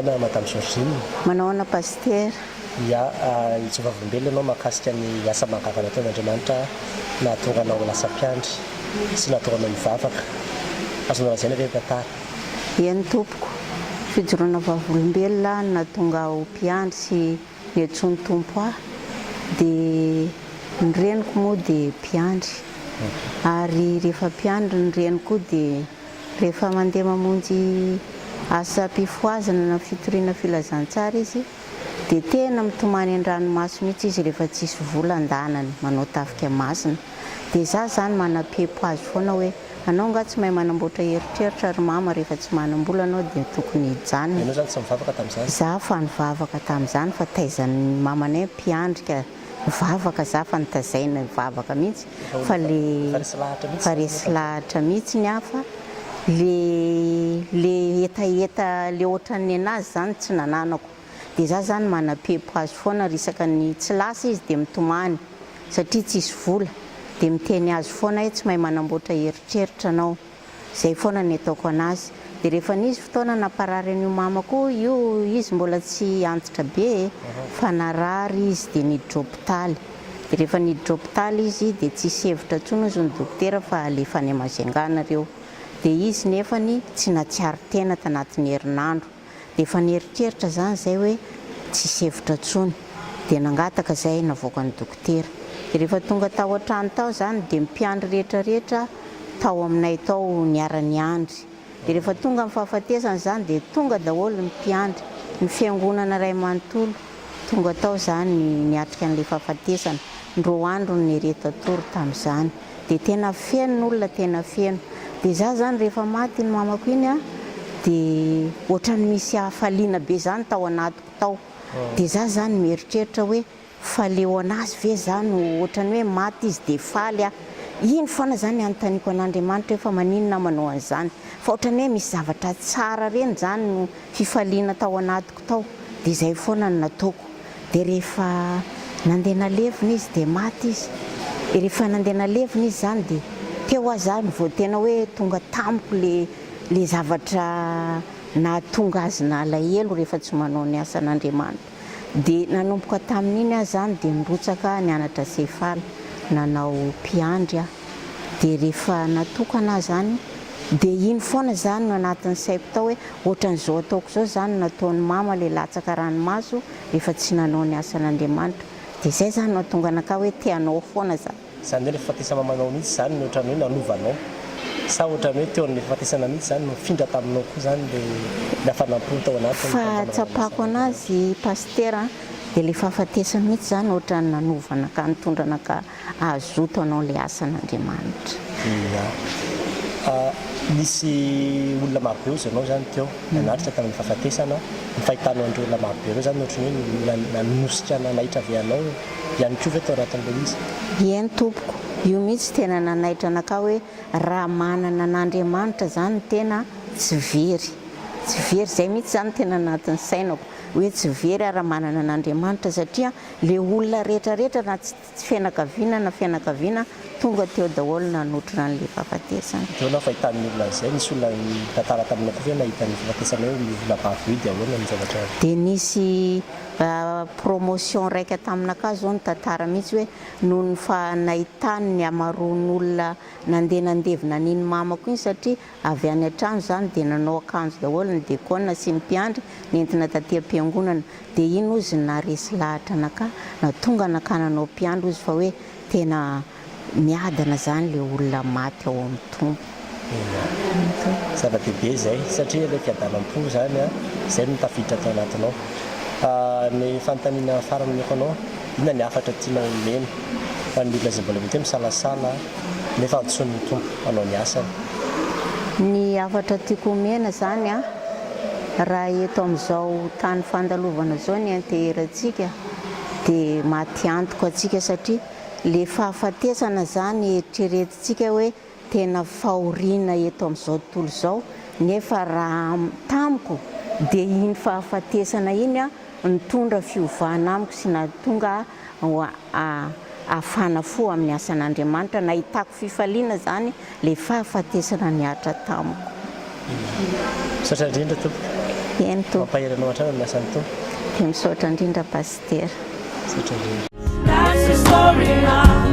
Ahoana Madame Georgine? Manaona pasteur. Ya, itsova vombelona anao mahakasika ny asa mahagaga nataon'Andriamanitra nahatonga anao lasa mpiandry sy nahatonga anao mivavaka. Azonao lazaina ve tantara? Eny tompoko, fijoroana vavolombelona nahatonga ho mpiandry sy niantsony tompo ahy dia ny reniko moa dia mpiandry. Ary rehefa mpiandry ny reniko dia rehefa mandeha mamonjy asa mpifoazana na fitoriana filazantsara izy dia tena mitomany an-dranomasy mihitsy izy rehefa tsisy vola andanany manao tafika masina. Dia izaho zany manam-piham-po azy foana hoe anao nga tsy mahay manamboatra heritreritra ary mama rehefa tsy manam-bola anao dia tokony hijanona. Ianao zany tsy mivavaka tamin'izany? Izaho fa nivavaka tamin'izany fa taizan'ny mamanay mpiandrika mivavaka izaho fa nitazaina mivavaka mihitsy fa resy lahatra mihitsy ny hafa le etaeta le ohatran'ny anazy zany tsy nananako. Dia izaho zany manam-piham-po azy foana risaka ny tsy lasa izy dia mitomany satria tsisy vola dia miteny azy foana hoe tsy mahay manamboatra heritreritra anao. Izay foana ny ataoko anazy. Dia rehefa nisy fotoana naparary an'io mamako io izy mbola tsy antitra be fa narary izy dia niditra hôpitaly. Dia rehefa niditra hôpitaly izy dia tsisy hevitra intsony izy ny dokotera fa alefa any Majungana ireo. Dia izy nefany tsy natsiary tena tanatin'ny herinandro. Dia efa nieritreritra zany izay hoe tsisy hevitra intsony dia nangataka izay navoaka ny dokotera. Dia rehefa tonga tao an-trano tao zany dia mpiandry rehetrarehetra tao aminay tao niara-niandry. Dia rehefa tonga amin'ny fahafatesana zany dia tonga daholo ny mpiandry, ny fiangonana iray manontolo tonga tao zany niatrika an'ilay fahafatesana. Ndroa andro ny reto-toro tamin'izany dia tena feno n'olona tena feno. Dia izaho zany rehefa maty ny mamako iny dia ohatrany misy hafaliana be zany tao anatiko tao. Dia izaho zany mieritreritra hoe faleo anazy ve zany ohatrany hoe maty izy dia faly aho. Iny foana zany anontaniako an'Andriamanitra hoe fa maninona manao an'izany. Fa ohatrany hoe misy zavatra tsara reny zany no fifaliana tao anatiko tao. Dia izay foana no nataoko. Dia rehefa nandeha nalevina izy dia maty izy. Dia rehefa nandeha nalevina izy zany dia teo aho zany vao tena hoe tonga tamiko le zavatra nahatonga azy nalahelo rehefa tsy manao ny asan'Andriamanitra. Dia nanomboka tamin'iny aho zany dia nirotsaka nianatra sefaly, nanao mpiandry aho. Dia rehefa natokana zany dia iny foana zany no anatin'ny saiko tao hoe ohatran'izao ataoko izao zany nataon'ny mama le latsaka ranomaso rehefa tsy nanao ny asan'Andriamanitra. Dia izay zany no tonga anakahy hoe te hanao foana zany. Izany hoe rehefa fatesana mamanao mihitsy zany ny ohatrany hoe nanovanao sa ohatrany hoe teo amin'ny fatesana mihitsy zany mifindra taminao koa zany le hafanampo tao anatiny? Fahatsapako anazy pasteur dia le fahafatesana mihitsy zany ohatrany nanovana ka nitondrana ka azoto anao le asan'Andriamanitra. Nisy olona marobe ozy ianao zany teo nanaritra tamin'ny fahafatesana, ny fahitanao andreo olona marobe ireo zany ohatrany hoe nanosika nanaitra avy anao ihany koa ve tao anatin'ilay izy? Eny tompoko, io mihitsy tena nanaitra anakahy hoe raha manana an'Andriamanitra zany tena tsy very. Tsy very izay mihitsy zany tena anatin'ny sainako hoe tsy very raha manana an'Andriamanitra satria le olona rehetrarehetra na tsy fianakaviana na fianakaviana tonga teo daholo nanotrona an'ilay fahafatesana. Teo anao fahitan'ny olona izay nisy olona tantara taminao koa ve nahita ny fahafatesana hoe olona marobe dia ahoana ny zavatra? Dia nisy promotion raika taminakahy zao ny tantara mihitsy hoe noho ny nahitany ny hamaroan'olona nandeha nandevina n'iny mamako iny satria avy any an-trano zany dia nanao akanjo daholo ny dekona sy ny mpiandry nentina taty am-piangonana. Dia iny ozy naresy lahatra anakahy na tonga anakahy nanao mpiandry ozy fa hoe tena miadana zany le olona maty ao amin'ny tompo. Zava-dehibe izay satria ilay fiadanam-po zany izay no tafiditra tao anatinao. Ny fanontaniana farany meko anao inona ny hafatra tianao omena fa ny olona izay mbola mety hoe misalasala nefa antsoin'ny tompo hanao ny asany? Ny hafatra tiako omena zany raha eto amin'izao tany fandalovana zao ny anteherantsika dia maty antoko atsika satria le fahafatesana zany eritreretintsika hoe tena fahoriana eto amin'izao tontolo izao nefa raha tamiko dia iny fahafatesana iny nitondra fiovana amiko sy nahatonga afana fo amin'ny asan'Andriamanitra. Nahitako fifaliana zany le fahafatesana niatra tamiko. Satra indrindra tompoko. eny to mampaheranao hatrana ny asan'ny tompo dia misaotra indrindra pastera satria That's the story now.